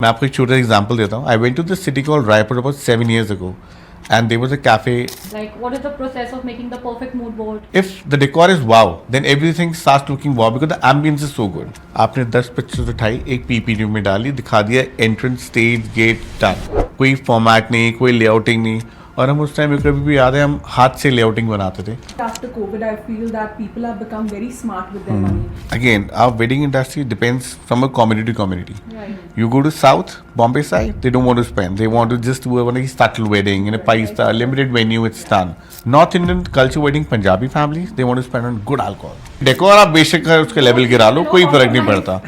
मैं आपको एक छोटा एग्जांपल देता हूँ. I went to this city called Raipur about 7 years ago, and there was a cafe. Like, what is the process of making the perfect mood board? If the decor is wow, then everything starts looking wow because the ambience is so good. आपने 10 pictures उठाई, एक PPT में डाली, दिखा दिया entrance, stage, gate, done. कोई format नहीं, कोई लेआउटिंग नहीं. और हम उस टाइम में कभी भी याद है हम हाथ से लेआउटिंग बनाते थे. After COVID, I feel that people have become very smart with their money. Again, our wedding industry depends from a community to community. Right. You go to South, Bombay side, they don't want to spend. They want to just do a very subtle wedding in a 5-star, limited venue, it's done. North Indian culture wedding, Punjabi families, they want to spend on good alcohol. Decor आप बेशक कर उसके level गिरा लो, कोई फर्क नहीं पड़ता.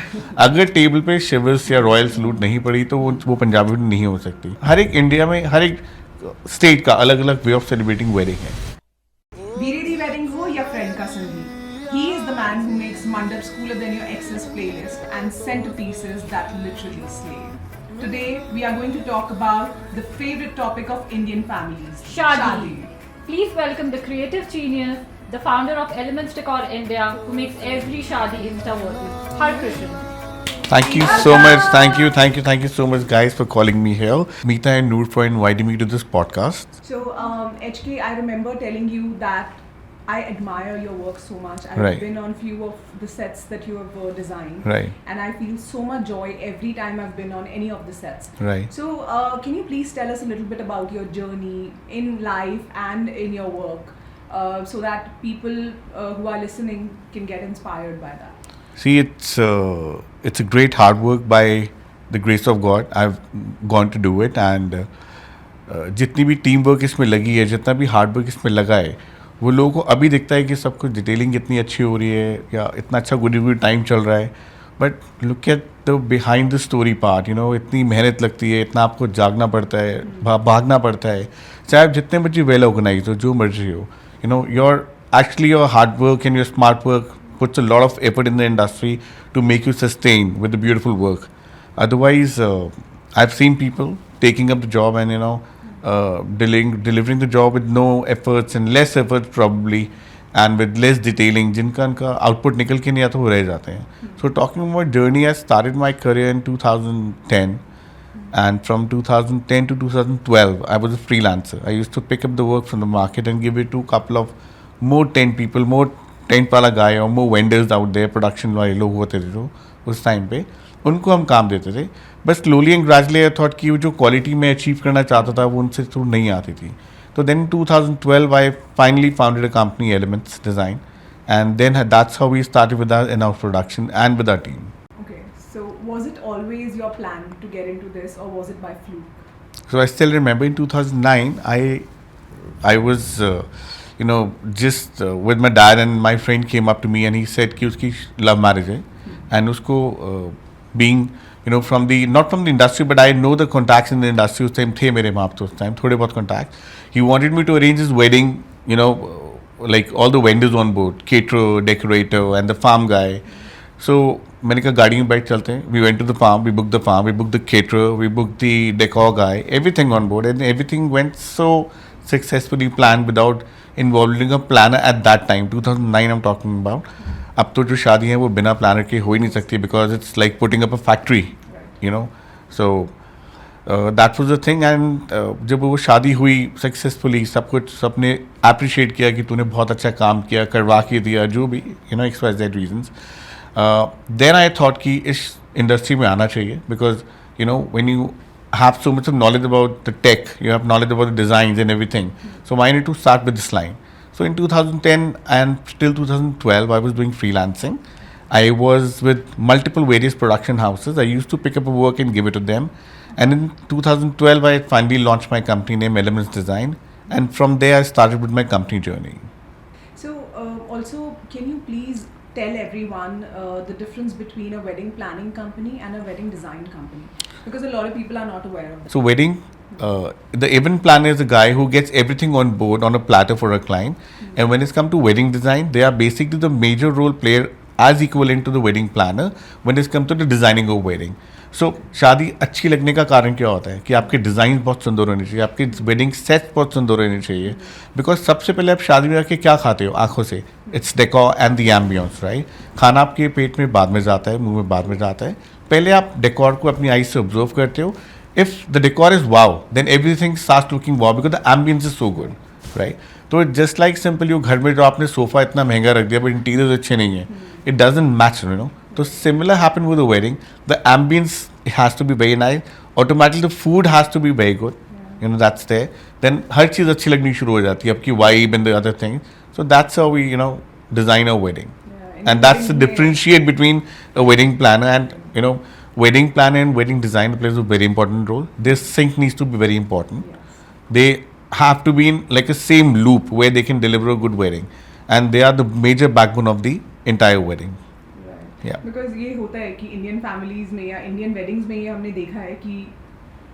अगर टेबल पे शिवर्स या रॉयल सलूट नहीं पड़ी तो वो पंजाबी wedding नहीं हो सकती. हर एक इंडिया में हर एक स्टेट का अलग अलग वे ऑफ सेलिब्रेटिंग वेडिंग है. वीरे दी wedding हो या friend का संगीत, he is the man who makes Mandap cooler than your ex's playlist and centerpieces that literally slay. Today we are going to talk about the favorite topic of Indian families, Shadi. Please welcome the creative genius, the founder of Elements Decor India, who makes every Shadi Insta-worthy, Harkrishan. Thank you so much. Thank you so much, guys, for calling me here. Meeta and Noor for inviting me to this podcast. So HK, I remember telling you that I admire your work so much. I've Right. been on few of the sets that you have designed. Right. And I feel so much joy every time I've been on any of the sets. Right. So can you please tell us a little bit about your journey in life and in your work, so that people who are listening can get inspired by that? See, it's a great hard work by the grace of God. I've gone to do it, and जितनी भी team work इसमें लगी है, जितना भी hard work इसमें लगा है, वो लोगों को अभी दिखता है कि सब कुछ डिटेलिंग इतनी अच्छी हो रही है या इतना अच्छा गुड टाइम चल रहा है. But look at the behind the story part. इतनी मेहनत लगती है, इतना आपको जागना पड़ता है, भागना पड़ता है. चाहे आप जितने बच्चे वेल ऑर्गेनाइज हो, जो मर्जी हो, your hard work and your smart work puts a lot of effort in the industry to make you sustain with the beautiful work. Otherwise, I've seen people taking up the job and delivering the job with no efforts and less efforts probably, and with less detailing. जिनका उनका output निकल के नहीं आता, वो रह जाते हैं. So talking about journey, I started my career in 2010, and from 2010 to 2012, I was a freelancer. I used to pick up the work from the market and give it to a couple of more tent वाला गाय और वो vendors out there, production वाले लोग होते थे जो उस time पे, उनको हम काम देते थे. बस slowly and gradually I thought कि वो जो क्वालिटी मैं अचीव करना चाहता था वो उनसे तो नहीं आती थी. तो then 2012 I finally founded a company, elements design, and then that's how we started with our in-house production and with our team. Okay, so was it always your plan to get into this, or was it by fluke? So I still remember in 2009 I was just with my dad, and my friend came up to me and he said कि उसकी love marriage है, and उसको being from the not from the industry but I know the contacts in the industry उस time थे मेरे वहाँ पे उस टाइम थोड़े बहुत contacts. He wanted me to arrange his wedding, like all the vendors on board, caterer, decorator and the farm guy. So मैंने कहा गाड़ी में बैठ चलते हैं. We went to the farm, we booked the caterer, we booked the decor guy, everything on board, and everything went so successfully planned without involving a planner at that time. 2009 I'm talking about. अब तो जो शादी है वो बिना planner के हो ही नहीं सकती, because it's like putting up a factory, so that was the thing. And जब वो शादी हुई सक्सेसफुली, सबने अप्रिशिएट किया कि तूने बहुत अच्छा काम किया, करवा के दिया, जो भी XYZ reasons. Then I thought कि इस इंडस्ट्री में आना चाहिए, because when you have so much of knowledge about the tech, you have knowledge about the designs and everything. So why need to start with this line? So in 2010 and till 2012, I was doing freelancing. I was with multiple various production houses. I used to pick up a work and give it to them. And in 2012, I finally launched my company named Elements Design. And from there, I started with my company journey. So also, can you please tell everyone the difference between a wedding planning company and a wedding design company? Because a lot of people are not aware of that. So wedding, the event planner is a guy who gets everything on board on a platter for a client. Mm-hmm. And when it's come to wedding design, they are basically the major role player as equivalent to the wedding planner when it's come to the designing of wedding. सो शादी अच्छी लगने का कारण क्या होता है कि आपके डिज़ाइन बहुत सुंदर होने चाहिए, आपके वेडिंग सेट बहुत सुंदर होने चाहिए. बिकॉज सबसे पहले आप शादी में आके क्या खाते हो आंखों से? It's decor and the ambience, right. खाना आपके पेट में बाद में जाता है, मुंह में बाद में जाता है. पहले आप डेकोर को अपनी आई से ऑब्जर्व करते हो. If the decor is wow then everything starts looking wow because the ambience is so good, right. तो जस्ट लाइक सिंपल यू घर में जो आपने सोफा इतना महंगा रख दिया बट इंटीरियर अच्छे नहीं है, it doesn't match, you know. तो similar happen with the wedding. The ambience has to be very nice. Automatically the food has to be very good. You know, that's there. Then हर चीज़ अच्छी लगनी शुरू हो जाती है, आपकी vibe and the other things. So that's how we, you know, design a wedding. And that's the differentiate between a wedding planner and, you know, wedding planner and wedding designer plays a very important role. This sync needs to be very important. They have to be in like a same loop where they can deliver a good wedding. And they are the major backbone of the entire wedding. Yeah. Because ये होता है कि Indian families में या Indian weddings में ये हमने देखा है कि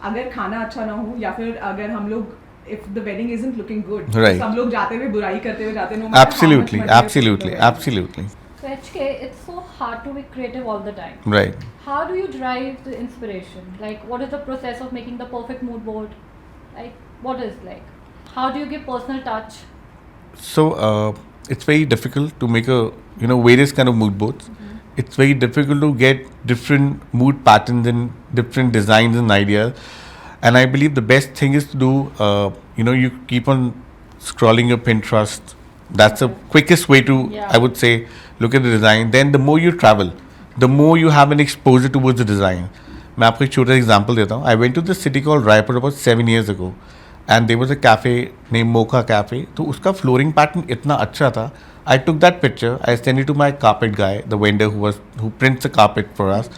अगर खाना अच्छा ना हो या फिर अगर हम लोग if the wedding isn't looking good, Right. सब लोग जाते हुए बुराई करते हुए जाते हैं. Absolutely, absolutely, absolutely. So HK, it's so hard to be creative all the time. Right. How do you drive the inspiration? Like, what is the process of making the perfect mood board? Like, what is like? How do you give personal touch? So it's very difficult to make a, you know, various kind of mood boards. It's very difficult to get different mood patterns and different designs and ideas. And I believe the best thing is to do, you know, you keep on scrolling your Pinterest. That's the quickest way to, Yeah. I would say, look at the design. Then the more you travel, the more you have an exposure towards the design. मैं आपको एक छोटा example देता हूँ. I went to the city called Raipur about 7 years ago. And there was a cafe named Mocha Cafe. तो उसका flooring pattern इतना अच्छा था. I took that picture. I sent it to my carpet guy, the vendor who prints the carpet for us.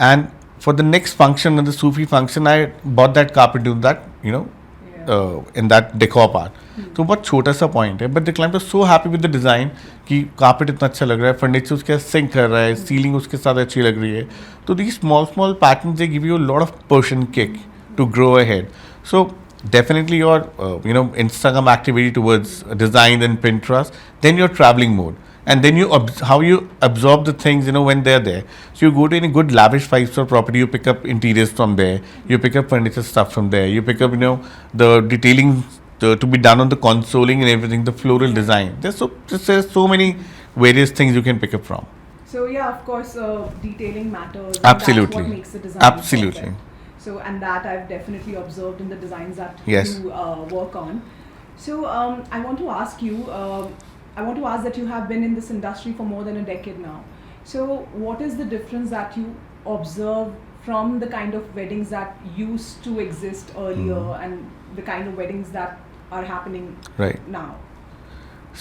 And for the next function, the Sufi function, I bought that carpet to that, you know, in that decor part. तो बहुत छोटा सा point है, but the client was so happy with the design कि carpet इतना अच्छा लग रहा है, फर्नीचर उसके साथ सिंक कर रहा है, सीलिंग उसके साथ अच्छी लग रही है. तो the small patterns they give you a lot of person kick to grow ahead. So definitely your you know, Instagram activity towards design and Pinterest, then your traveling mode, and then you how you absorb the things, you know, when they're there. So you go to any good lavish 5-star property, you pick up interiors from there, you pick up furniture stuff from there, you pick up, you know, the detailing to be done on the consoling and everything, the floral design. There's so many various things you can pick up from. So yeah, of course, detailing matters. And Absolutely. That's what makes the design Absolutely. perfect. So, and that I've definitely observed in the designs that Yes. you work on. So, I want to ask you, that you have been in this industry for more than a decade now. So, what is the difference that you observe from the kind of weddings that used to exist earlier and the kind of weddings that are happening Right. now?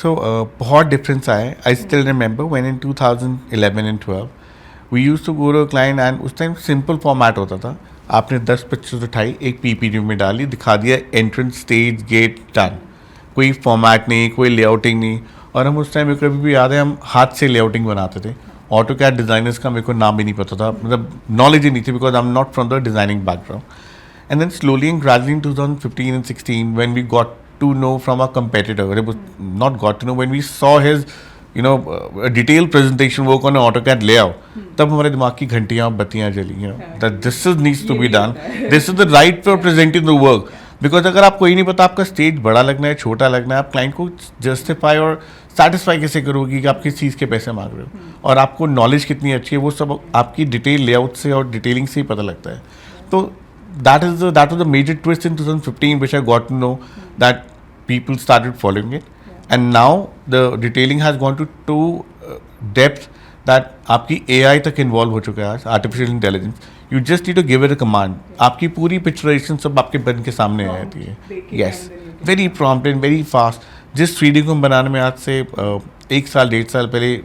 So बहुत difference आया. I still remember when in 2011 and 12 we used to go to a client and उस time simple format होता था. आपने 10 pictures उठाई, एक PPT में डाली, दिखा दिया, एंट्रेंस, स्टेज, गेट, डन. कोई फॉर्मेट नहीं, कोई लेआउटिंग नहीं. और हम उस टाइम मेरे को अभी भी याद है, हम हाथ से लेआउटिंग बनाते थे. ऑटोकैड डिज़ाइनर्स का मेरे को नाम भी नहीं पता था, मतलब नॉलेज ही नहीं थी because I am not from the designing background. And then slowly and gradually in 2015 and 16, when we got to know from our competitor, it was not got to know, when we saw his, you know, a detailed presentation work on an AutoCAD layout, तब हमारे दिमाग की घंटियाँ बत्तियाँ जली, you know, that this is needs to be done. This is the right for presenting the work. Because अगर आपको ही नहीं पता आपका स्टेज बड़ा लगना है, छोटा लगना है, आप क्लाइंट को जस्टिफाई और सेटिस्फाई कैसे करोगी कि आप किस चीज़ के पैसे मांग रहे हो, और आपको नॉलेज कितनी अच्छी है, वो सब आपकी डिटेल लेआउट से और डिटेलिंग से ही पता लगता है. तो that was the major twist in 2015 which I got to know that people started following it. And now the detailing has gone to depth that आपकी AI तक इन्वॉल्व हो चुका है, artificial intelligence. You just need to give it a command, आपकी पूरी picturisation सब आपके बन के सामने आ जाती है. Yes, very prompt and very fast. जिस 3D को हम बनाने में आज से 1 साल 1.5 साल पहले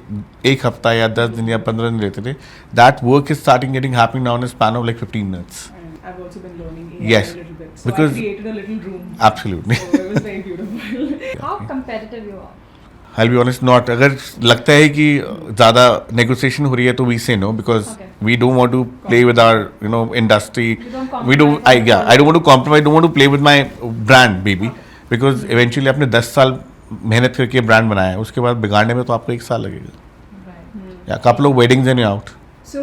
1 हफ्ता या 10 दिन या 15 दिन लेते थे, that work is starting getting happening now in a span of like 15 minutes. I've also been learning AI Yes, a little bit. So because- I created a little room. Absolutely. So it was very beautiful. How competitive you are? I'll be honest, not. अगर लगता है कि ज़्यादा negotiation हो रही है तो we say no because Okay. we don't want to play with our, you know, industry. You don't We don't. compromise on I don't want to compromise. I don't want to play with my brand, baby. Because eventually आपने 10 साल मेहनत करके brand बनाया है, उसके बाद बिगाड़ने में तो आपको 1 साल लगेगा. Right. या couple of weddings and you're out. So,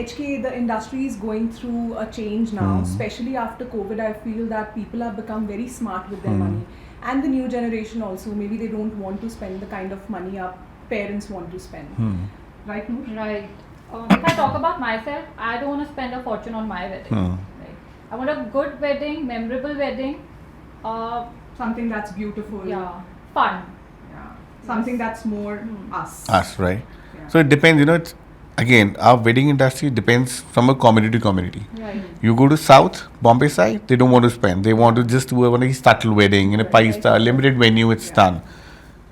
HK, the industry is going through a change now, especially after COVID. I feel that people have become very smart with their money, and the new generation also. Maybe they don't want to spend the kind of money our parents want to spend. Right, Noor? Right. If I talk about myself, I don't want to spend a fortune on my wedding. Right. I want a good wedding, memorable wedding. Something that's beautiful. Yeah, fun. Yeah. Something that's more us. Us, right? Yeah. So it depends, you know, it's again, our wedding industry depends from a community to community. Right. You go to South, Bombay side, they don't want to spend. They want to just do a very subtle wedding in a Right. 5-star, limited venue, it's done.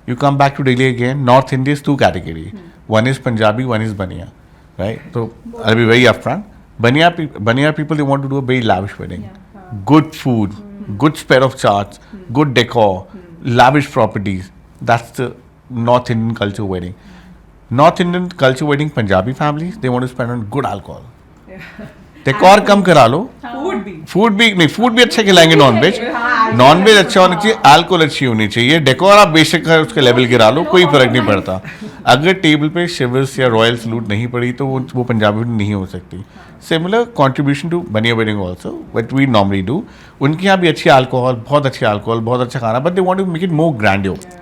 You come back to Delhi again, North India is two category. One is Punjabi, one is Bania, right? So I'll be very upfront. Bania people, they want to do a very lavish wedding. Yeah. Good food, good spread of charts, good decor, lavish properties. That's the North Indian culture wedding. North Indian culture wedding, Punjabi families, they want to spend on good alcohol. Yeah. Decor कम करा लो, Food भी. Food भी नहीं, food भी अच्छा खिलाएंगे non veg, non veg अच्छा होना चाहिए, अल्कोहल अच्छी होनी चाहिए, डेकोर आप बेशक उसके लेवल गिरा लो, कोई फर्क नहीं पड़ता. अगर टेबल पे शिवर्स या रॉयल सलूट नहीं पड़ी तो वो पंजाबी wedding नहीं हो सकती. Similar contribution to Baniya wedding also what we normally do. उनके यहाँ भी अच्छी अल्कोहल, बहुत अच्छा खाना, but they want to make it more grander.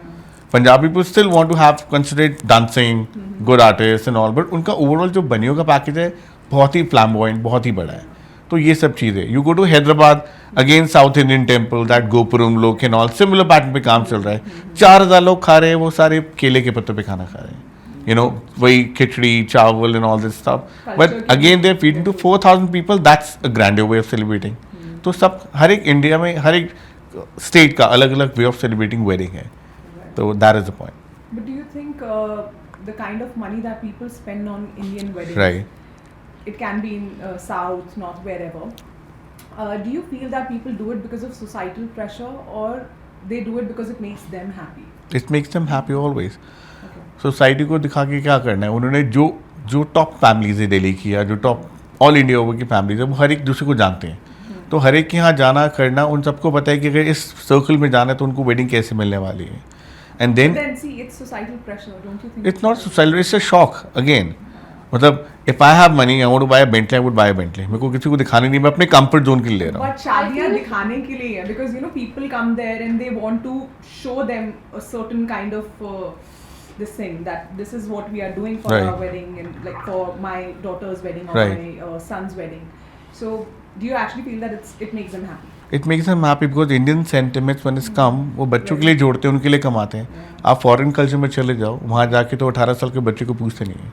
Punjabi people still want to have considered dancing, good artist and all, but उनका ओवरऑल जो बनियों का पैकेज है बहुत ही फ्लैम्बॉयंट, बहुत ही बड़ा है. तो ये सब चीज़ें. You go to Hyderabad, again south Indian temple, that gopuram लोग एंड ऑल, सिमिलर पैटर्न पे काम चल रहा है. 4,000 लोग खा रहे हैं, वो सारे केले के पत्तों पे खाना खा रहे हैं. You know, वही खिचड़ी, चावल and all this stuff. But again, they're feeding to 4,000 people. That's a grander way of celebrating. तो सब हर एक इंडिया में हर एक स्टेट का अलग अलग वे ऑफ सेलिब्रेटिंग वेडिंग है. तो that is the point. But do you think the kind of money that people spend on Indian weddings, Right. it can be in South, North, wherever. Do you feel that people do it because of societal pressure, or they do it because it makes them happy? It makes them happy always. Okay. Society को दिखा के क्या करना है. उन्होंने जो top families है दिल्ली की या जो टॉप ऑल इंडिया ओवर की फैमिलीज है, वो हर एक दूसरे को जानते हैं. तो हर एक के यहाँ जाना करना, उन सबको पता है कि अगर इस सर्कल में जाना है तो उनको वेडिंग कैसे मिलने वाली है. And But then then see, it's societal pressure, don't you think? It's not societal, it's a shock again. मतलब if I have money, I want to buy a Bentley, I would buy a Bentley. मेरे को किसी को दिखाने नहीं, मैं अपने comfort zone के लिए ले रहा हूँ. But शादियाँ I feel- दिखाने के लिए है, because you know people come there and they want to show them a certain kind of this thing, that this is what we are doing for Right. our wedding, and like for my daughter's wedding or Right. my son's wedding. So do you actually feel that it makes them happy? It makes them happy because Indian sentiments when is कम, वो बच्चों के लिए जोड़ते हैं, उनके लिए कमाते हैं. आप फॉरेन कल्चर में चले जाओ, वहाँ जाके तो 18 साल के बच्चे को पूछते नहीं है.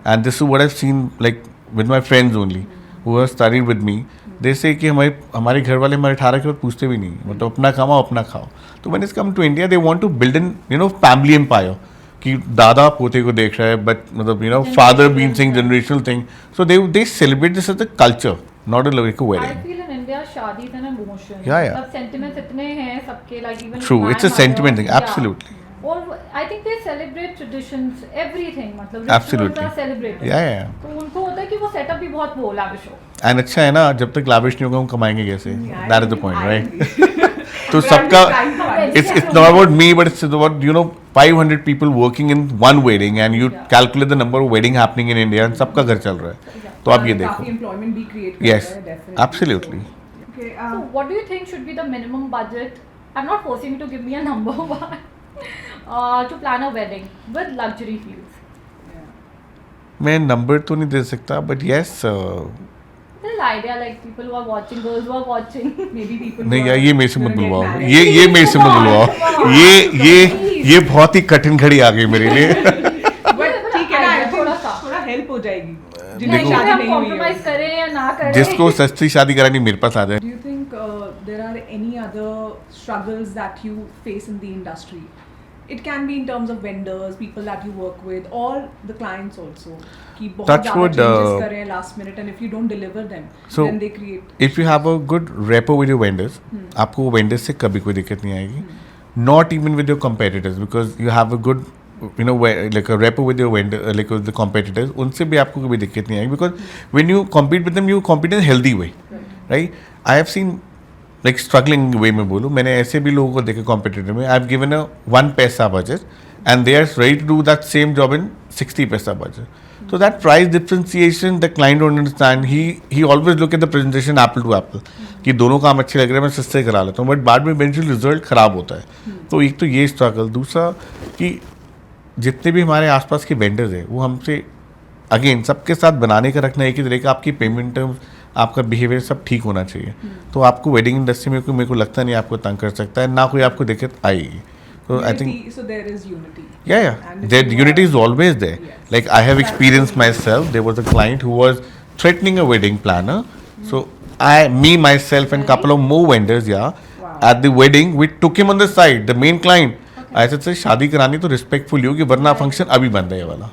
And this is what I have seen like with my friends only who have studied with me. They say कि हमारे घर वाले हमारे 18 के बाद पूछते भी नहीं, मतलब अपना कमाओ अपना खाओ. तो when is come to India they want to build in family empire, कि दादा पोते को देख रहा है, बट मतलब father been sing generational thing. So they celebrate this as a culture, not a like a I wedding. feel in India, शादी is an emotion. Yeah. मतलब sentiments इतने हैं सबके, like even True, my it's a mother, sentiment thing, yeah. absolutely. और I think they celebrate traditions, everything, मतलब rituals Absolutely. are celebrated. Yeah. तो उनको होता है कि वो setup भी बहुत वो lavish हो. एंड अच्छा है ना, जब तक लाविश नहीं होगा हम कमाएंगे कैसे. Yeah, that is the I point, agree. Right. तो But I'm सबका just trying to understand. it's not about me, but it's about 500 people working in one wedding, and you Yeah. calculate the number of wedding happening in India, and सबका घर चल रहा है. Yeah. तो आप ये काफी देखो. employment भी create कर Yes, रहा है, definitely. absolutely. Okay, So what do you think should be the minimum budget? I'm not forcing you to give me a number, but to plan a wedding with luxury feels. yeah. मैं number तो नहीं दे सकता, but yes This idea, like people who are watching, girls who are watching. Maybe people नहीं who यार, are ये मेरे से मत gonna get बुलवाओ. married. ये मेरे से मत बुलवाओ. ये बहुत ही कठिन घड़ी आ गई मेरे लिए. But ठीक है ना, I think थोड़ा सा. थोड़ा help हो जाएगी. जिनकी नहीं, शादी हम नहीं हुई compromise है. करें या ना करें. जिसको सस्ती शादी करानी मेरे पास आ जाए. Do you think there are any other struggles that you face in the industry? It can be in terms of vendors, people that you work with, or the clients also. कि बहुत Touch ज़्यादा wood, changes कर रहे हैं last minute, and if you don't deliver them, So, then they create. If you have a good rapport with your vendors, आपको vendors से कभी कोई दिक्कत नहीं आएगी. Not even with your competitors, because you have a good like a rapport with your vendor, like the competitors, उनसे भी आपको कभी दिक्कत नहीं आएगी. Because when you compete with them, you compete in healthy way, right. I have seen like struggling way में बोलूँ, मैंने ऐसे भी लोगों को देखे कॉम्पिटिटर में. आई हैव गिवन अ 1 पैसा budget and they are ready to do that same job in 60 पैसा budget. So that price differentiation the client don't understand. He always look at the presentation apple to apple. कि दोनों काम अच्छे लग रहे हैं मैं सस्ते करा लेता हूँ, बट बाद में इवेंचुअल रिजल्ट खराब होता है. तो एक तो ये स्ट्रगल, दूसरा कि जितने भी हमारे आसपास के वेंडर्स हैं वो हमसे अगेन सबके साथ बनाने का रखना एक ही तरह का, आपकी पेमेंट टर्म्स, आपका बिहेवियर सब ठीक होना चाहिए. तो आपको वेडिंग इंडस्ट्री में कोई मेरे को लगता नहीं आपको तंग कर सकता है, ना कोई आपको दिक्कत आएगी. So I think so there is unity. Yeah. And if That you unity are- is always there. Yes. Like I have experienced myself. There was a client who was threatening a wedding planner. So me myself and couple of more vendors, Wow. at the wedding, we took him on the side. The main client. I said, "Sir, शादी करानी तो respectful होगी, वरना function अभी बंद है ये वाला."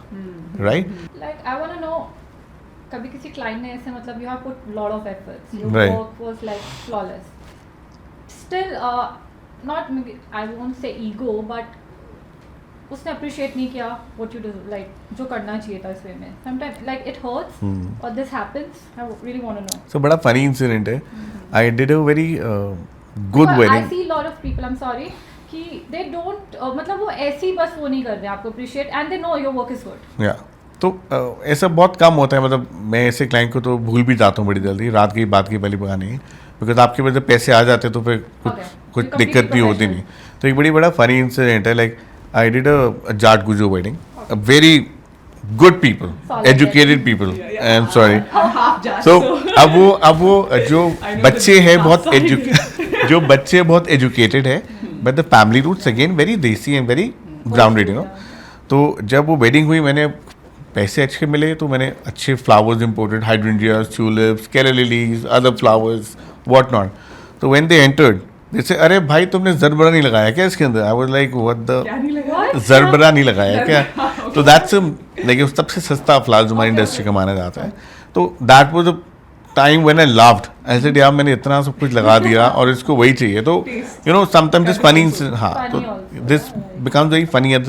Right? Like I want to know, कभी किसी client ने ऐसे मतलब you have put lot of efforts, your Right. work was like flawless. Still, not I won't say ego, but उसने appreciate नहीं किया what you do, like जो करना चाहिए था इस way में. Sometimes like it hurts, or this happens. I really want to know. So बड़ा funny incident है. I did a very good But wedding. I see lot of people, I'm sorry, कि they don't मतलब वो ऐसे ही बस वो नहीं कर रहे आपको appreciate and they know your work is good. या तो ऐसा बहुत कम होता है. मतलब मैं ऐसे क्लाइंट को तो भूल भी जाता हूँ बड़ी जल्दी. रात की बात की पहली बगानी है, बिकॉज आपके पास जब पैसे आ जाते हैं तो फिर कुछ You दिक्कत भी completely होती नहीं. professional. तो एक बड़ा फनी इंसिडेंट है. Like I did a Jat Gujjar wedding, very good people, Solid. Educated people. I am sorry. half judge. So अब वो जो I know बच्चे the हैं dark बहुत side. जो बच्चे बहुत एजुकेटेड है, but the family roots again very desi and very grounded, you know. तो जब वो वेडिंग हुई, मैंने पैसे अच्छे मिले तो मैंने अच्छे फ्लावर्स इंपोर्टेड, हाइड्रेंजियाज, ट्यूलिप्स, केला lilies, other flowers, what not. तो व्हेन दे एंटर्ड जैसे, अरे भाई तुमने जरबरा नहीं लगाया क्या इसके अंदर? I was like what the क्या नहीं लगा? जरबरा नहीं लगाया क्या? तो दैट्स लाइक सबसे सस्ता फ्लावर्स हमारी इंडस्ट्री का माना जाता है. तो that was a time when I loved. I said यार मैंने इतना सब कुछ लगा दिया और इसको वही चाहिए. तो you know sometimes this funny, हाँ, तो Funny also. This becomes very funny at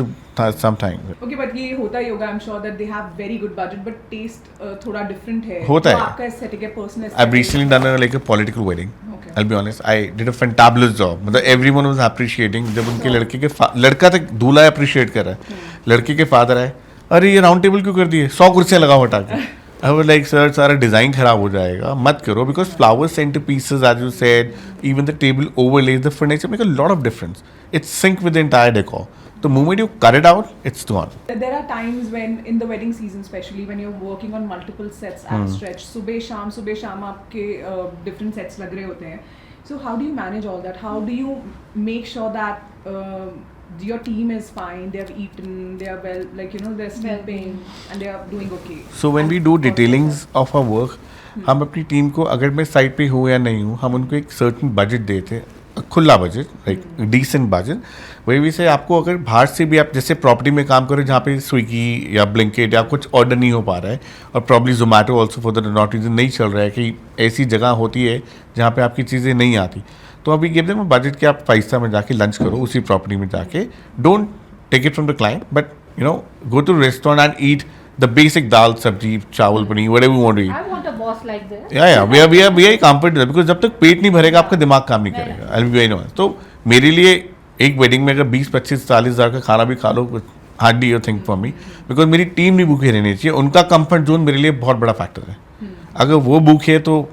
some time. Okay, but ये होता ही होगा. I'm sure that they have very good budget, but taste थोड़ा different है. होता तो है. आपका aesthetic है, personal I've aesthetic. recently done like a political wedding. Okay. I'll be honest. I did a fantabulous job. मतलब everyone was appreciating. जब उनके लड़के के लड़का तक दूल्हा अप्रिशिएट कर रहा है, लड़के के फादर आए, अरे ये राउंड टेबल क्यों कर दिए, 100 कुर्सियाँ लगाओ हटा के. I was like, sir, सारा डिजाइन खराब हो जाएगा, मत करो, because flowers, centerpieces, as you said, even the table overlays, the furniture make a lot of difference. It's sync with the entire decor. The moment you cut it out, it's gone. There are times when in the wedding season, especially when you're working on multiple sets at stretch, सुबह शाम आपके different sets लग रहे होते हैं. So how do you manage all that? How do you make sure that your team is fine, they have eaten, they are well, like you know, they're sleeping and they are doing okay? So when we do detailings of our work, हम अपनी team को, अगर मैं site पे हूँ या नहीं हूँ, हम उनको एक सर्टेन बजट देते हैं, खुला बजट, लाइक डिसेंट बजट. वही भी से आपको अगर बाहर से भी आप जैसे प्रॉपर्टी में काम करो जहाँ पे स्विगी या ब्लिंकिट या कुछ ऑर्डर नहीं हो पा रहा है, और probably Zomato also for the not reason नहीं चल रहा है, कि ऐसी जगह होती है जहाँ पे आपकी चीज़ें नहीं आती, तो अभी गिव देम बजट कि आप 5 स्टार में जाके लंच करो उसी प्रॉपर्टी में जाके. Don't take it from the client, but you know go to restaurant and eat the basic dal sabzi chawal paneer whatever you want to eat. I want a boss like this. या we are comfortable, because जब तक पेट नहीं भरेगा आपका दिमाग काम नहीं करेगा. I will be very honest. तो मेरे लिए एक वेडिंग में अगर 20, 25, 40 हज़ार का खाना भी खा लो, hardly your thing for me, because मेरी टीम नहीं भूखे रहनी चाहिए. उनका कंफर्ट जोन मेरे लिए बहुत बड़ा फैक्टर है. अगर वो भूखे तो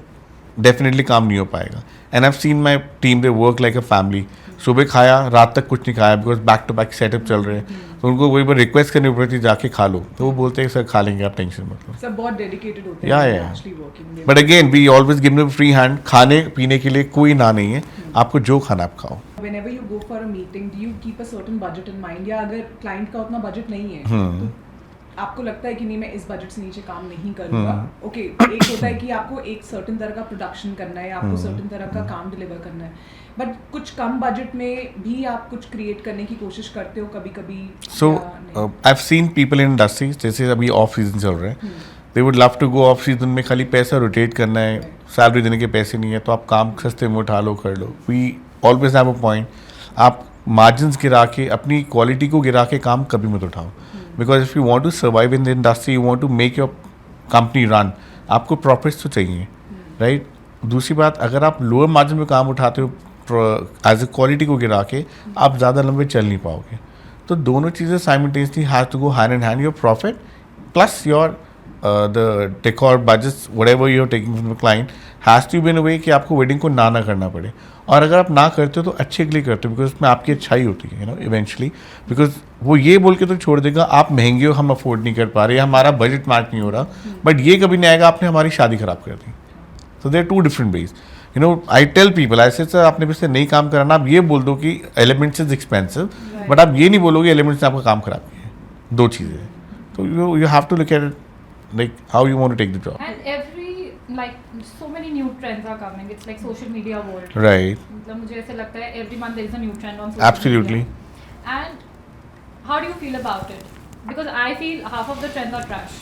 डेफिनेटली काम नहीं हो पाएगा. And I have seen my team they work like a family. सुबह खाया, रात तक कुछ नहीं खाया, because back to back setup चल रहे हैं. तो उनको वही बार रिक्वेस्ट करनी पड़ती है जाके खा लो, तो वो बोलते हैं सर खा लेंगे आप, टेंशन मत लो. सब बहुत dedicated होते Yeah, हैं yeah. actually working. But again we always give them free hand. खाने पीने के लिए कोई ना नहीं है, आपको जो खाना आप खाओ. Whenever you go for a meeting, do you keep a certain budget in mind? या अगर client का उतना budget नहीं है, तो आपको लगता है कि नहीं मैं इस बजट से नीचे काम नहीं करूँगा. ओके, एक होता है कि आपको एक सर्टेन तरह का प्रोडक्शन करना है, आपको सर्टेन तरह का काम डिलीवर करना है, बट कुछ कम बजट में भी आप कुछ क्रिएट करने की कोशिश करते हो कभी कभी. So I have seen people in industry, जैसे अभी ऑफ सीजन चल रहा है, they would love to go off season में, खाली पैसा रोटेट करना है, सैलरी देने के पैसे नहीं है, तो आप काम सस्ते में उठा लो, कर लो. We always have a point, आप मार्जिन गिरा के, अपनी क्वालिटी को गिरा के काम कभी मत उठाओ, because if you want to survive in the industry, you want to make your company run, आपको प्रॉफिट्स तो चाहिए, राइट. दूसरी बात, अगर आप लोअर मार्जिन में काम उठाते हो एज ए क्वालिटी को गिरा के, आप ज़्यादा लंबे चल नहीं पाओगे. तो दोनों चीज़ें simultaneously has to go hand in hand. Your profit plus your the decor budgets, whatever you're taking from the client, has to be in a way कि आपको वेडिंग को ना करना पड़े. और अगर आप ना करते हो तो अच्छे के लिए करते हो, बिकॉज उसमें आपकी अच्छाई होती है, यू नो, इवेंचुअली. बिकॉज वो ये बोल के तो छोड़ देगा आप महंगे हो, हम अफोर्ड नहीं कर पा रहे, हमारा बजट मैच नहीं हो रहा, बट ये कभी नहीं आएगा आपने हमारी शादी खराब कर दी. So there two different ways. You know, I tell people, ऐसे सर आपने फिर से नहीं काम कराना, आप ये बोल दो कि एलिमेंट्स इज एक्सपेंसिव, बट आप ये नहीं बोलोगे एलिमेंट्स ने आपका काम खराब किया है. दो चीज़ें. तो you have to look at it like how you want to take the job. And like so many new trends are coming. It's like social media world. Right. मतलब मुझे ऐसे लगता है every month there is a new trend on social Absolutely. media. And how do you feel about it? Because I feel half of the trends are trash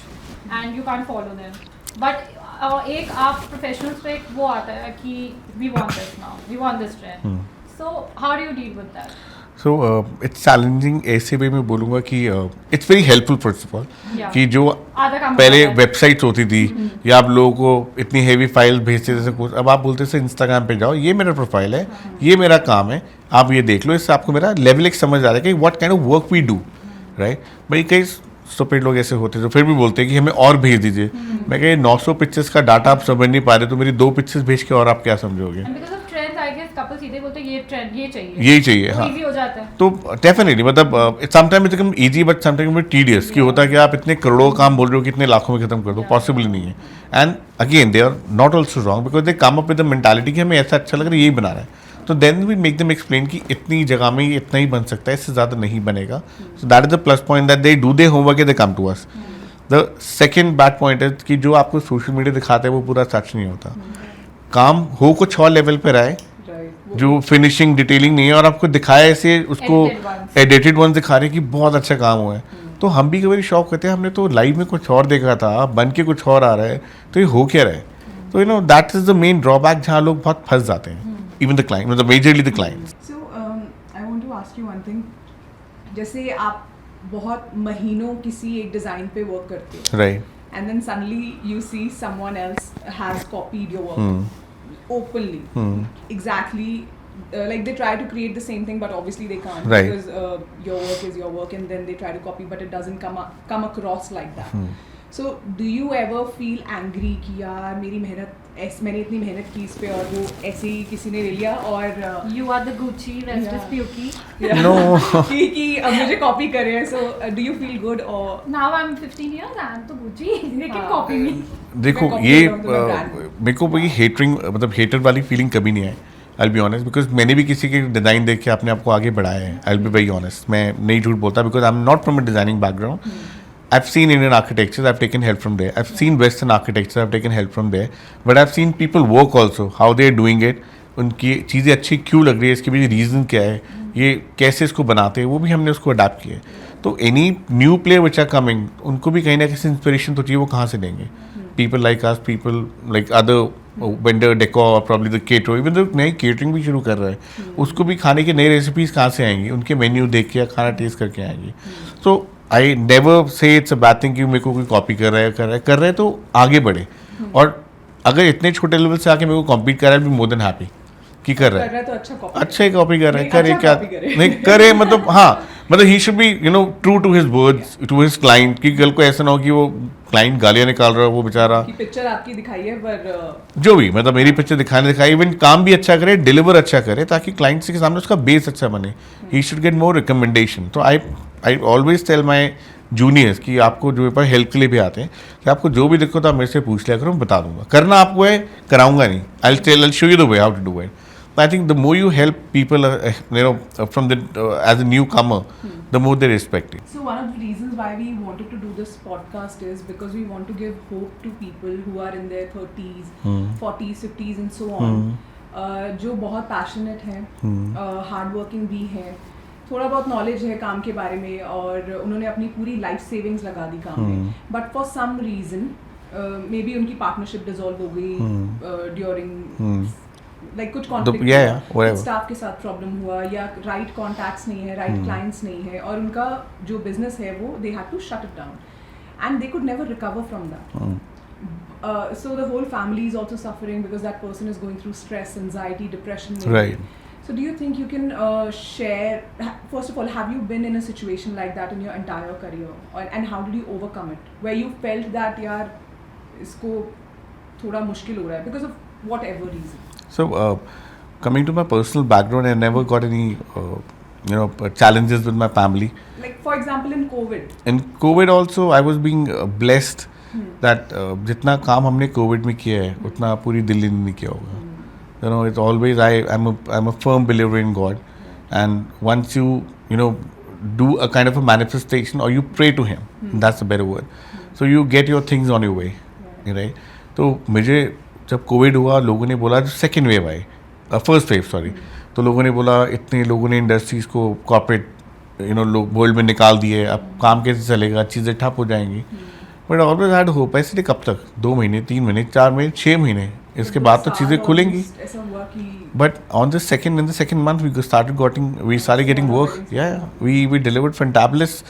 and you can't follow them. But एक आप professionals पे एक वो आता है कि we want this now, we want this trend. So how do you deal with that? So it's challenging. ऐसे भी मैं बोलूँगा कि it's very helpful first of all. Yeah. कि जो पहले वेबसाइट्स होती थी या आप लोगों को इतनी हेवी फाइल भेजते जैसे कुछ, अब आप बोलते थे इंस्टाग्राम पे जाओ, ये मेरा प्रोफाइल है, ये मेरा काम है, आप ये देख लो, इससे आपको मेरा लेवल एक समझ आ रहा है कि what kind of work we do, right. भाई कई स्टूपिड लोग ऐसे होते हैं जो फिर भी बोलते हैं कि हमें और भेज दीजिए. मैं कह 900 पिक्चर्स का डाटा आप समझ नहीं पा रहे, तो मेरी 2 पिक्चर्स भेज के और आप क्या समझोगे. कपल सीधे बोलते ये ट्रेंड ये चाहिए, यही चाहिए. हाँ, इजी हो जाता है. तो डेफिनेटली मतलब sometime it become easy but sometime it tedious कि होता है कि आप इतने करोड़ों काम बोल रहे हो कितने लाखों में खत्म कर दो, पॉसिबल नहीं है. And again they are not also wrong because they come up with the mentality कि हमें ऐसा अच्छा लग रहा है, यही बना रहा है. तो then we make them explain कि इतनी जगह में इतना ही बन सकता है, इससे ज़्यादा नहीं बनेगा. So that is the plus point that they do they homework, they come to us. The second bad point is कि जो आपको सोशल मीडिया दिखाते हैं वो पूरा सच नहीं होता. काम हो कुछ और लेवल पर आए, जो फिनिशिंग डिटेलिंग नहीं है, और आपको दिखाया ऐसे उसको एडिटेड वन दिखा रहे हैं कि बहुत अच्छा काम हुआ है. तो हम भी कई बार शौक करते हैं, हमने तो लाइव में कुछ और देखा था, बन के कुछ और आ रहा है, तो ये हो क्या रहा है. तो you know that is the main drawback जहाँ लोग बहुत फंस जाते हैं, इवन द क्लाइंट, मतलब majorly the clients. So I want to ask you one thing. जैसे आप बहुत महीनों किसी एक डिजाइन पे वर्क करते हो, right, and then suddenly you see someone else has copied your work openly. Exactly. Like they try to create the same thing, but obviously they can't, right, because your work is your work, and then they try to copy, but it doesn't come across like that. So do you ever feel angry कि यार मेरी मैंने इतनी मेहनत की इस पे और वो ऐसे ही किसी ने ले लिया, और you are the Gucci, rest is Puki. No. कि अब मुझे कॉपी करे हैं. So do you feel good or now I'm 15 years and तो Gucci they can copy me. देखो ये मेरे को भाई हेटरिंग मतलब हेटर वाली फीलिंग कभी नहीं आई. I'll be honest, बिकॉज मैंने भी किसी के डिज़ाइन देख के अपने आपको आगे बढ़ाया है. I'll be very honest, मैं नहीं झूठ बोलता, because I am not from a designing background. I've seen Indian architecture, I've taken help from there. I've seen Western architecture, I've taken help from there. But I've seen people work also, how they're doing it. उनकी चीज़ें अच्छी क्यों लग रही है, इसके पीछे reason क्या है, ये कैसे इसको बनाते हैं, वो भी हमने उसको अडाप्ट किया है. तो any new player which are coming, उनको भी कहीं ना कहीं इंस्पिरेशन तो चाहिए, वो कहाँ से देंगे. People like us, people like other vendor, decor, probably the caterer, even though नई केटरिंग भी शुरू कर रहा है, उसको भी खाने की नई रेसिपीज़ कहाँ से आएंगी, उनके मेन्यू देख के या खाना टेस्ट करके आएंगी. So I never say it's a bad thing कि मेरे को कोई कॉपी कर रहा है तो आगे बढ़े. और अगर इतने छोटे लेवल से आके मेरे को कॉम्पीट कर रहा है, बी मोर देन हैप्पी कि कर रहा है तो अच्छा ही कॉपी कर रहा है, करे अच्छा क्या copy करे. नहीं करे, मतलब हाँ, मतलब he should be you know true to his words, to his client, कि कल को ऐसा ना हो कि वो क्लाइंट गालियाँ निकाल रहा है, वो बेचारा कि पिक्चर आपकी दिखाई है पर जो भी, मतलब मेरी पिक्चर दिखाई, इवन काम भी अच्छा करे, डिलीवर अच्छा करे, ताकि क्लाइंट के सामने उसका बेस अच्छा बने. He should get more recommendation. तो I always tell my juniors कि आपको जो पर हेल्प के लिए भी आते हैं कि आपको जो भी दिक्कत है आप मेरे से पूछ लिया करो, मैं बता दूंगा. करना आपको है, कराऊंगा नहीं. I'll show you the way how to do it. I think the more you help people, from the as a newcomer, the more they respect it. So one of the reasons why we wanted to do this podcast is because we want to give hope to people who are in their 30s, 40s, 50s and so on, जो बहुत passionate हैं, hard working भी हैं, थोड़ा बहुत knowledge है काम के बारे में, और उन्होंने अपनी पूरी लाइफ सेविंग्स लगा दी काम में, but for some reason maybe उनकी पार्टनरशिप डिसॉल्व हो गई ड्यूरिंग लाइक कुछ कॉन्फ्लिक्ट, स्टाफ के साथ प्रॉब्लम हुआ, या राइट कॉन्टैक्ट्स नहीं है, राइट क्लाइंट्स नहीं है, और उनका जो बिजनेस है वो they had to shut it down and they could never recover from that. So the whole family is also suffering because that person is going through stress, anxiety, depression maybe. Right. So do you think you can share, first of all, have you been in a situation like that in your entire career, and how did you overcome it, where you felt that यार इसको थोड़ा मुश्किल हो रहा है because of whatever reason? So, coming to my personal background, I never got any, challenges with my family. Like for example in COVID. In COVID also, I was being blessed that जितना काम हमने Covid में किया है उतना पूरी दिल्ली ने नहीं किया होगा. It's always I'm a firm believer in God, and once you do a kind of a manifestation or you pray to Him, that's a better word. So you get your things on your way, right? तो मुझे जब Covid हुआ लोगों ने बोला second wave आई, first wave sorry, तो लोगों ने बोला इतने लोगों ने इंडस्ट्रीज को कॉर्पोरेट लोग वर्ल्ड में निकाल दिए, अब काम कैसे चलेगा, चीज़ें ठप हो जाएंगी. But always had hope. ऐसे कब तक, 2 महीने 3 महीने 4 महीने 6 महीने, इसके बाद तो चीज़ें खुलेंगी. But on the second month we started getting work. We delivered fantabulous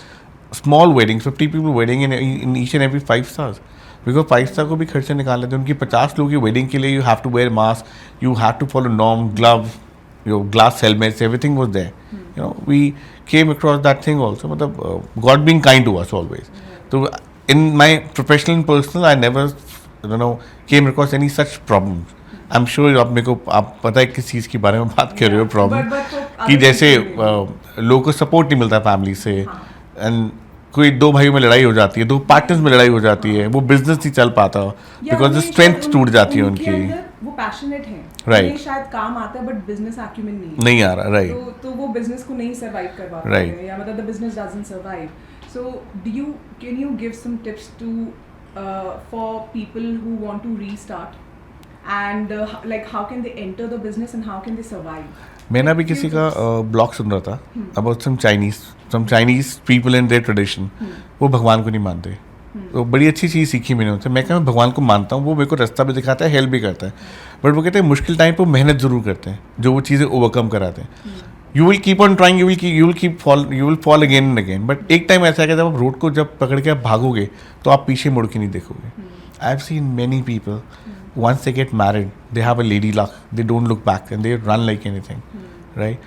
small weddings, 50 people wedding in each and every 5 stars. Because 5 star को भी खर्चे निकालने थे. उनकी 50 लोगों की वेडिंग के लिए you have to wear mask, you have to follow norm, glove, your glass helmets, everything was there. We came across that thing also. मतलब God being kind to us always. So in my professional and personal, I never came across any such problems. I'm sure आप पता है किस चीज़ के बारे में बात कर रहे हो प्रॉब्लम, कि जैसे लोगों को सपोर्ट नहीं मिलता फैमिली से, एंड कोई 2 भाइयों में लड़ाई हो जाती है, 2 पार्टनर्स में लड़ाई हो जाती है, वो बिजनेस नहीं चल पाता बिकॉज द स्ट्रेंथ टूट जाती है उनकी. वो पैशनेट है, राइट, शायद काम आता है बट बिजनेस एक्यूमेन नहीं आ रहा. राइट, तो वो बिजनेस को नहीं सर्वाइव कर पाते हैं, या मतलब the business doesn't survive. So can you give some tips for people who want to restart, and like how can they enter the business and how can they survive? मैंने अभी किसी का ब्लॉग सुन रहा था about some Chinese people and their tradition. वो भगवान को नहीं मानते. तो बड़ी अच्छी चीज़ सीखी मैंने उनसे. मैं क्या भगवान को मानता हूँ, वो मेरे को रास्ता भी दिखाता है, हेल्प भी करता है, बट वो कहते हैं मुश्किल टाइम पर मेहनत ज़रूर करते हैं जो वो चीज़ें ओवरकम कराते हैं. You will keep on trying, you will fall again and again. But एक टाइम ऐसा है कि जब आप रोड को जब पकड़ के आप भागोगे तो आप पीछे मुड़ के नहीं देखोगे. I have seen many people, once they get married, they have a lady luck. They don't look back and they run like anything, right?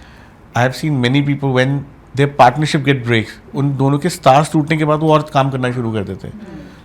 I have seen many people when their partnership get breaks, उन दोनों के stars टूटने के बाद वो और काम करना शुरू कर देते हैं.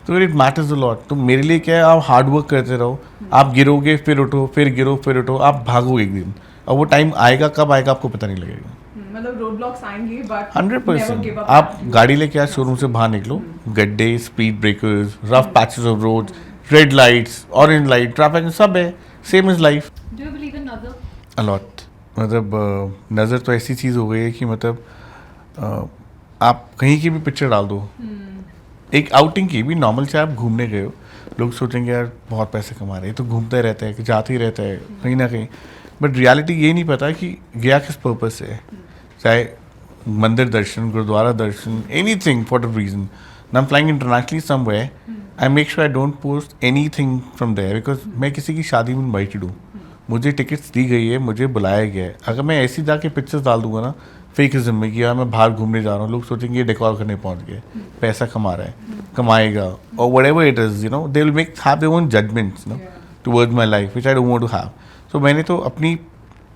तो it matters a lot. तो मेरे लिए क्या है, आप हार्ड वर्क करते रहो, आप गिरोगे फिर उठो, फिर गिरो फिर उठो, आप भागोगे एक दिन, और वो टाइम आएगा, कब आएगा आपको पता नहीं लगेगा. मतलब रोड ब्लॉक्स आएंगे बट 100%. आप गाड़ी लेके आज शोरूम से बाहर निकलो, गड्ढे, speed breakers, rough patches of roads, red lights, orange light, traffic सब है. Same is life. Do you believe in nazar? A lot. मतलब नज़र तो ऐसी चीज़ हो गई है कि मतलब आप कहीं की भी पिक्चर डाल दो, एक आउटिंग की भी, नॉर्मल से आप घूमने गए हो, लोग सोचेंगे यार बहुत पैसे कमा रहे हैं, तो घूमते रहते हैं, जाते ही रहता है कहीं ना कहीं. बट रियलिटी ये नहीं पता कि गया किस पर्पज से है. चाहे मंदिर दर्शन, गुरुद्वारा दर्शन, anything for the reason. I am flying internationally somewhere, I make sure I don't post anything from there, because मैं किसी की शादी में इन्वाइटेड हूँ, मुझे टिकट्स दी गई है, मुझे बुलाया गया है. अगर मैं ऐसी जाके पिक्चर्स डाल दूंगा ना फेकिज्म में कि यार मैं बाहर घूमने जा रहा हूँ, लोग सोचेंगे ये डेकोर करने पहुँच गए, पैसा कमा रहा है, कमाएगा, और whatever it is, they will have their own judgements towards my life which I don't want to have. So मैंने तो अपनी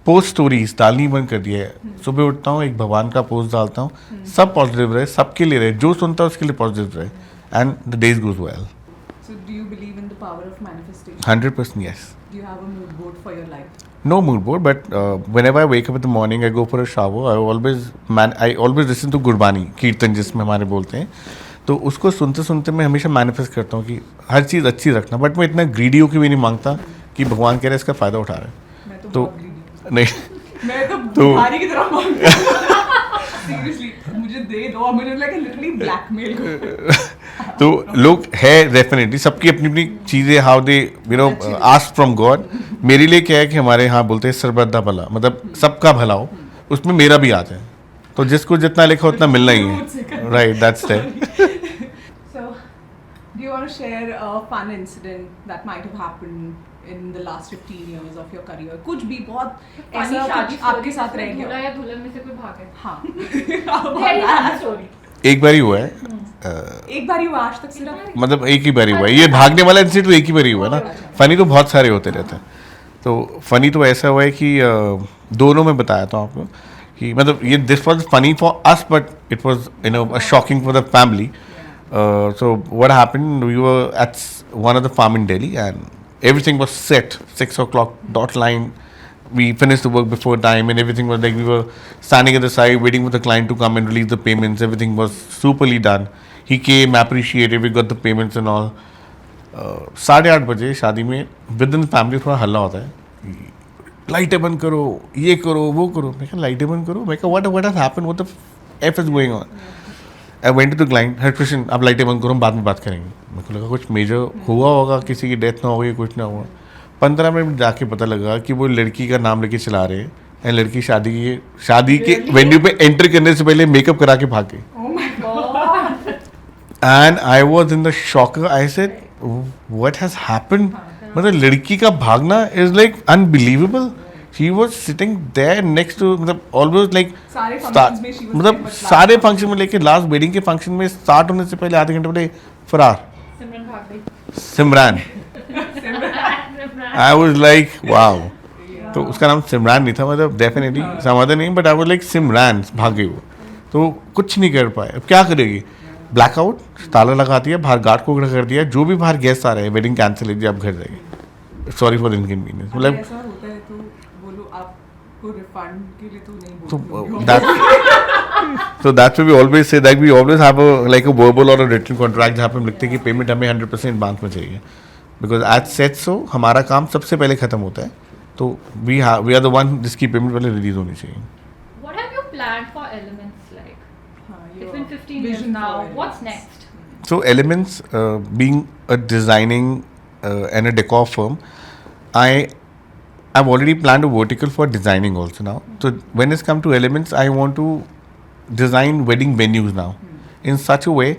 पोस्ट स्टोरीज डालनी बंद कर दिया है. सुबह उठता हूँ, एक भगवान का पोस्ट डालता हूँ, सब पॉजिटिव रहे, सबके लिए रहे, जो सुनता है उसके लिए पॉजिटिव रहे, and the days goes well. So do you believe in the power of manifestation? 100% yes. Do you have a mood board for your life? No mood board, but whenever I wake up in the morning, I go for a shower. I always listen to Gurbani, कीर्तन जिसमें हमारे बोलते हैं, तो उसको सुनते सुनते मैं हमेशा मैनिफेस्ट करता हूँ कि हर चीज़ अच्छी रखना. बट मैं इतना ग्रीडी होकर भी नहीं मांगता कि भगवान कह रहे हैं इसका फ़ायदा उठा रहे हैं. तो नहीं, मैं तो भिखारी की तरह मांगता हूँ. Seriously, मुझे दे दो, और मुझे लगा लिटरली ब्लैकमेल करो. तो लोग है डेफिनेटली, सबकी अपनी अपनी चीज़ें, how they ask from God. मेरे लिए क्या है कि हमारे यहाँ बोलते हैं सर्वदा भला, मतलब सबका भला हो, उसमें मेरा भी आता है. तो जिसको जितना लिखा उतना मिलना ही है. Right, that's that. So, do you want to share a fun incident that might have happened in the last 15 years of your career? कुछ भी बहुत ऐसा कुछ आपके साथ रह गया. दूल्हा या दुल्हन में से कोई भागे. हाँ. Very funny story. एक बार ही हुआ है. एक बार ही हुआ आज तक सिर्फ. मतलब एक ही बार ही हुआ है. ये भागने वाला इंसिडेंट तो एक ही बार ही हुआ है ना. फनी तो बहुत सारे होते रहते हैं. तो फनी तो ऐसा हुआ है कि दोनों में बताया था आपको कि मतलब ये this was funny for us but it was you know shocking for the family. So what happened, we were at one of the farm in Delhi and everything was set, 6 o'clock dot line. We finished the work before time and everything was like we were standing at the side waiting for the client to come and release the payments. Everything was superly done. He came, appreciated, we got the payments and all. 8:30 बजे शादी में with in family थोड़ा हल्ला होता है, लाइटें बंद करो, ये करो, वो करो. मैं कहा लाइटें बंद करो, मैं कहा what has happened, what the F is going on. I went to the client, हर क्वेश्चन आप लाइटें बंद करो, हम बाद में बात करेंगे. मेरे को लगा कुछ मेजर हुआ होगा, किसी की डेथ ना हो गई, कुछ ना हुआ. 15 मिनट जाके पता लगा कि वो लड़की का नाम लेके चला रहे हैं एंड लड़की शादी के वेन्यू पे एंटर करने से पहले मेकअप करा के भाग गई. Oh my God. And I was in the shock. I said what has happened. मतलब लड़की का भागना is like unbelievable. She was sitting there next to, मतलब ऑलवेज लाइक सारे functions में she was मतलब there, but सारे फंक्शन में लेके लास्ट वेडिंग के फंक्शन में स्टार्ट होने से पहले आधे घंटे पहले फरार. सिमरन भाग गई. Simran. I was like wow. तो उसका नाम सिमरान नहीं था, मतलब definitely some other name, but I was like Simran. भाग गई वो. तो कुछ नहीं कर पाए. अब क्या करेगी? ब्लैकआउट, ताला लगा दिया, बाहर गार्ड को खड़ा कर दिया, जो भी बाहर गेस्ट आ रहे हैं वेडिंग कैंसिल लीजिए, आप घर जाइए, सॉरी फॉर इनकन्वीनियंस. अगर मतलब ऐसा होता है तो बोलो आपको रिफंड के लिए तो नहीं so बोलूंगी. that's why we always say that we always have a verbal or a written contract जहाँ पे हम लिखते हैं कि पेमेंट हमें 100% एडवांस में चाहिए, बिकॉज एज सेट सो हमारा काम सबसे पहले खत्म होता है. तो वी आर द वन जिसकी पेमेंट पहले रिलीज होनी चाहिए. What have you planned for Elements like? हाँ, It's your been 15 years vision now. for What's Elements. next? So Elements, being a designing and a decor firm, I've already planned a vertical for designing also now. So when it's come to Elements, I want to design wedding venues now in such a way,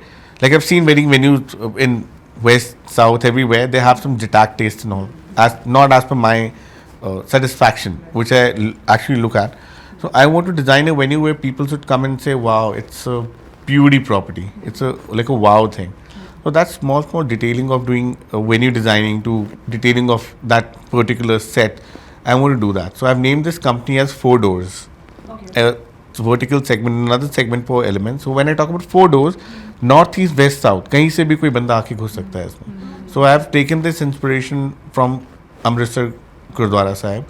like I've seen wedding venues in West, South, everywhere. They have some Jatak taste and all, not as per my satisfaction, which I actually look at. So I want to design a venue where people should come and say, "Wow, it's a beauty property. It's like a wow thing." So that's small detailing of doing venue designing to detailing of that particular set. I want to do that. So I've named this company as 4 Doors. Okay. Vertical segment, another segment for Elements. So when I talk about 4 Doors, North, East, West, South, कहीं से भी कोई बंदा आके घुस सकता है इसमें. So I have taken this inspiration from Amritsar Gurdwara Sahib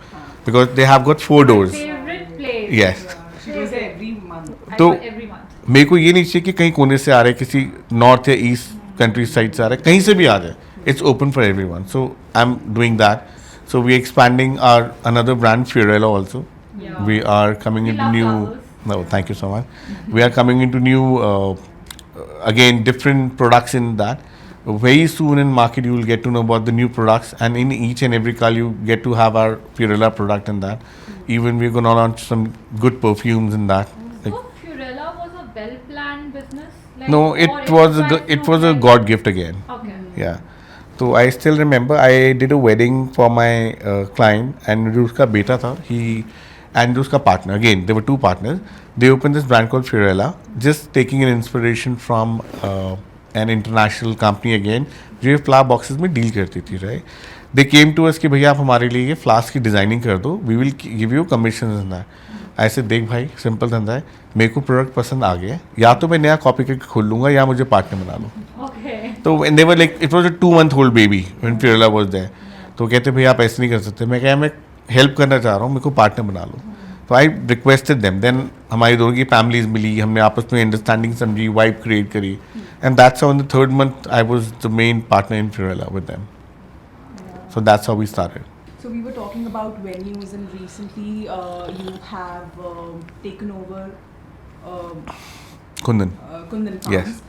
because they have got 4 doors. Favorite place? Yes. She goes there every month. I तो- go every month. मेरे को ये नहीं चाहिए कि कहीं कोने से आ रहे, किसी नॉर्थ या ईस्ट कंट्री साइड से आ रहे, कहीं से भी आ जाए. It's open for everyone. So I'm doing that. So we're expanding our another brand, Fiorella also. Yeah. We are coming We into love new. flowers. No, thank you so much. We are coming into new, again, different products in that. Very soon in market, you will get to know about the new products, and in each and every car, you get to have our Fiorella product in that. Even we're gonna launch some good perfumes in that. Like, So Fiorella was a well-planned business? Like, no, or it was by it was a fluke, God gift again. like- Okay. Yeah. So I still remember I did a wedding for my client, and जो उसका बेटा था, he and उसका partner, again there were 2 partners. They opened this brand called Fiorella, just taking an inspiration from an international company again, जो ये flower boxes में deal करती थी, right. They came to us कि भैया आप हमारे लिए ये फ्लास्क की डिज़ाइनिंग कर दो, we will give you commission in that. ऐसे देख भाई, सिंपल धंधा है, मेरे को प्रोडक्ट पसंद आ गया, या तो मैं नया कॉपी करके खोल लूँगा या मुझे पार्टनर बना लो. Okay. तो when they were like, it was a 2-month-old baby when Fiorella was there. तो कहते भैया आप ऐसे नहीं कर सकते. मैं क्या, मैं हेल्प करना चाह रहा हूँ, मेरे को पार्टनर बना लो. तो आई रिक्वेस्टेड देम. देन हमारी दोनों की फैमिलीज मिली, हमने आपस में अंडरस्टैंडिंग समझी, वाइब क्रिएट करी, and that's how in the 3rd month I was the main partner in Fiorella with them. So that's how we started. So we were talking about venues, and recently you have taken over Kundan. Kundan Farms Yes.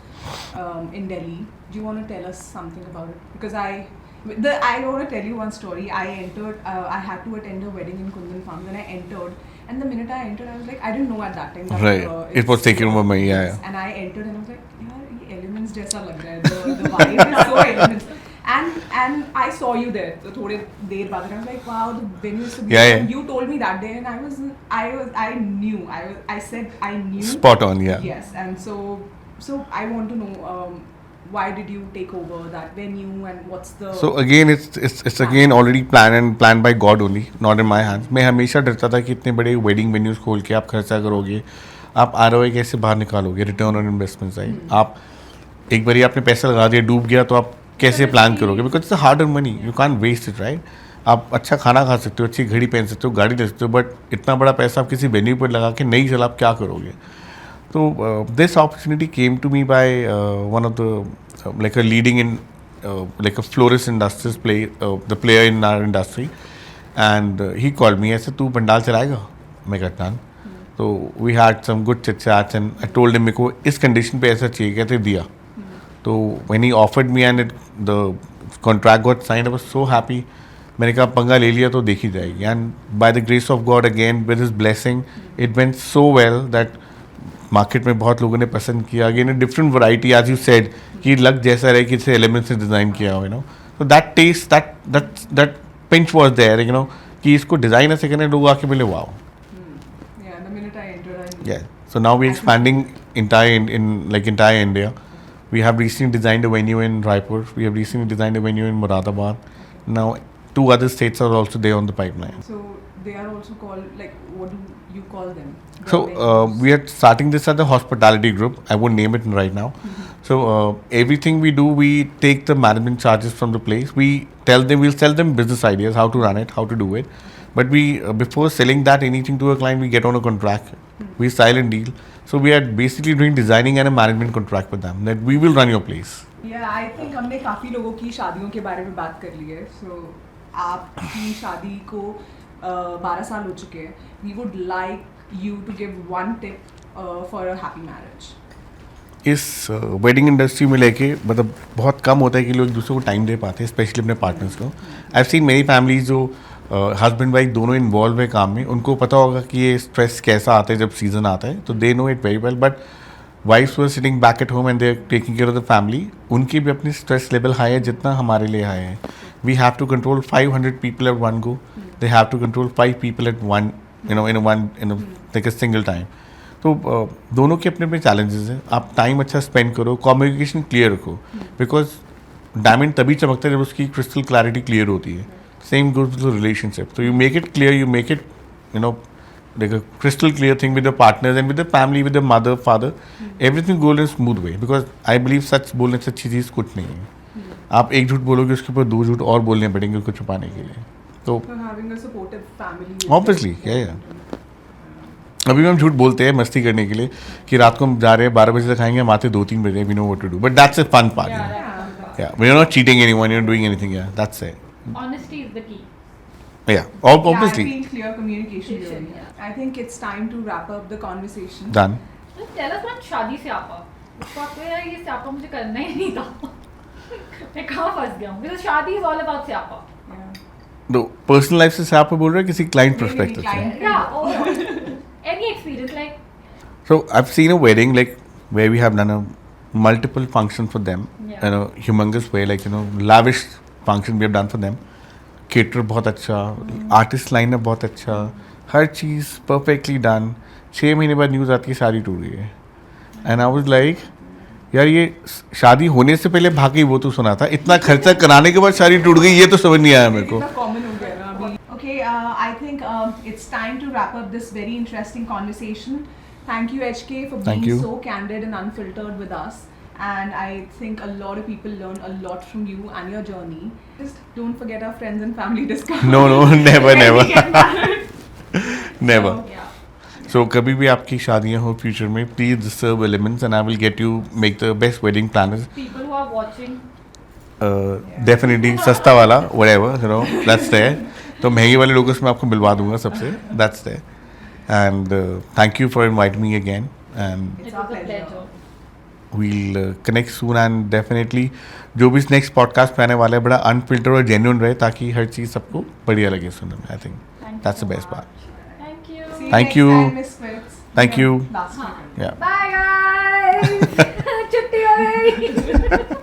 In Delhi. Do you want to tell us something about it? Because I want to tell you one story. I entered. I had to attend a wedding in Kundan Farms, and I entered. And the minute I entered, I was like, I didn't know at that time that Right. It it's- was taken over by me, yeah, yes. yeah. And I entered, and I was like, यार ये Elements जैसा लग रहा है. The vibe is so Elements. And I saw you there. So थोड़े देर बाद, and I was like, wow, the venue is so beautiful. Yeah, yeah. And you told me that day, and I knew. I said I knew. Spot on, yeah. Yes, and so I want to know why did you take over that venue and what's the... So again, it's again already planned by God only, not in my hands. मैं हमेशा डरता था कि इतने बड़े wedding venues खोल के आप खर्चा करोगे, आप ROI कैसे बाहर निकालोगे, रिटर्न ऑन इन्वेस्टमेंट साइड. आप एक बार आपने पैसा लगा दिया, डूब गया, तो आप कैसे प्लान करोगे? Because it's hard earn money, you can't waste it, right? आप अच्छा खाना खा सकते हो, अच्छी घड़ी पहन सकते हो, गाड़ी ले सकते हो, बट इतना बड़ा पैसा आप किसी वेन्यू पर लगा के नहीं चला, आप क्या करोगे? So this opportunity came to me by one of the like a leading in like a florist industries the player in our industry, and he called me. ऐसे तू पंडाल चलाएगा? मैं कहता हूँ. So we had some good chit chats and I told him मेरे को इस condition पे ऐसा चाहिए, कहते दिया. तो when he offered me and the contract got signed, I was so happy. मैंने कहा पंगा ले लिया तो देखी जाएगी. And by the grace of God again with his blessing, it went so well that market में बहुत लोगों ने पसंद किया. Again a different variety, as you said, कि लग जैसा रहे कि इसे एलिमेंट से डिज़ाइन किया हो, you know. So that taste, that pinch was there, you know, कि इसको डिज़ाइन ऐसे करने, लोग आके बोले wow. So now we're expanding entire India. We have recently designed a venue in Raipur. We have recently designed a venue in Moradabad. Now 2 other states are also there on the pipeline. So they are also called, like, what do you call them? So we are starting this as a hospitality group. I won't name it right now. So everything we do, we take the management charges from the place. We'll sell them business ideas, how to run it, how to do it. But we before selling that anything to a client, we get on a contract. We sign a deal. So we are basically doing designing and a management contract with them that we will run your place. Yeah, I think हमने काफ़ी लोगों की शादियों के बारे में बात कर ली है. So आपकी शादी को 12 साल हो चुके हैं. We would like you to give one tip for a happy marriage. इस वेडिंग इंडस्ट्री में लेके मतलब बहुत कम होता है कि लोग एक दूसरे को टाइम दे पाते हैं, स्पेशली अपने पार्टनर्स को. आई हैव सीन मेनी फैमिलीज जो हस्बैंड वाइफ दोनों इन्वॉल्व है काम में, उनको पता होगा कि ये स्ट्रेस कैसा आता है जब सीजन आता है, तो they know it very well. But wives were sitting back at home and they are taking care of the family, उनकी भी अपनी स्ट्रेस लेवल हाई है जितना हमारे लिए हाई है. We have to control 500 people at one go, they have to control 5 people at one, you know, in like a single time. तो दोनों के अपने अपने चैलेंजेस हैं. आप टाइम अच्छा स्पेंड करो, कम्युनिकेशन क्लियर रखो, बिकॉज डायमंड तभी चमकता है जब उसकी क्रिस्टल क्लैरिटी क्लियर होती है. Same goes to relationship. तो you make it clear, you make it, you know, like a crystal clear thing with the partners and with the family, with the mother, father, everything goes in a smooth way, because I believe सच बोलने से अच्छी चीज़ कुछ नहीं है. आप एक झूठ बोलोगे उसके ऊपर 2 झूठ और बोलने पड़ेंगे उसको छुपाने के लिए. तो having a supportive family. Obviously या अभी हम झूठ बोलते हैं मस्ती करने के लिए कि रात को हम जा रहे हैं 12 बजे तक खाएंगे, हम आते 2-3 बजे, we know what to do, but that's a fun part. Yeah, we are not cheating anyone, you're not doing anything. Yeah, that's it. Honesty is the key. Yeah, obviously. Yeah, I feel clear communication really. Yeah. I think it's time to wrap up the conversation. Done. Just tell us about शादी स्यापा. उसको आपको यार ये स्यापा मुझे करना ही नहीं था. मैं कहाँ फंस गया हूँ? Because शादी is all about स्यापा. Yeah. No, personal life से आप बोल रहे हैं किसी client Maybe perspective से. client. Yeah, overall. Any experience like? So I've seen a wedding like where we have done a multiple functions for them, Yeah. in a humongous way, like, you know, lavish function we have done for them. Caterer बहुत अच्छा, artist lineup बहुत अच्छा, हर चीज़ perfectly done. 6 महीने बाद news आती है शादी टूट गई है. And I was like, यार ये शादी होने से पहले भागी वो तो सुना था, इतना खर्चा कराने के बाद शादी टूट गई ये तो समझ नहीं आया मेरे को. इतना common हो गया ना अभी. Okay, I think it's time to wrap up this very interesting conversation. Thank you HK for Thank being you. so candid and unfiltered with us. And I think a lot of people learn a lot from you and your journey. Just don't forget our friends and family discount. No, never, When never. we get married. Never. Yeah. So कभी भी आपकी शादियाँ हो future में, please serve elements and I will get you make the best wedding planners. People who are watching. Definitely सस्ता वाला whatever, you know, that's there. तो महंगे वाले लोगों से मैं आपको मिलवा दूंगा सबसे, that's there. And thank you for inviting me again, and It's It our was a pleasure. pleasure. we'll connect soon. And definitely जो भी नेक्स्ट पॉडकास्ट पे आने वाला है बड़ा अनफिल्टर और जेन्युइन रहे ताकि हर चीज़ सबको बढ़िया लगे सुनने में. I think Thank you that's the so best part. much. Thank you. See you Thank next you. time, Misfits. Thank you. Last weekend. Yeah. Bye guys. छुट्टी हो गई.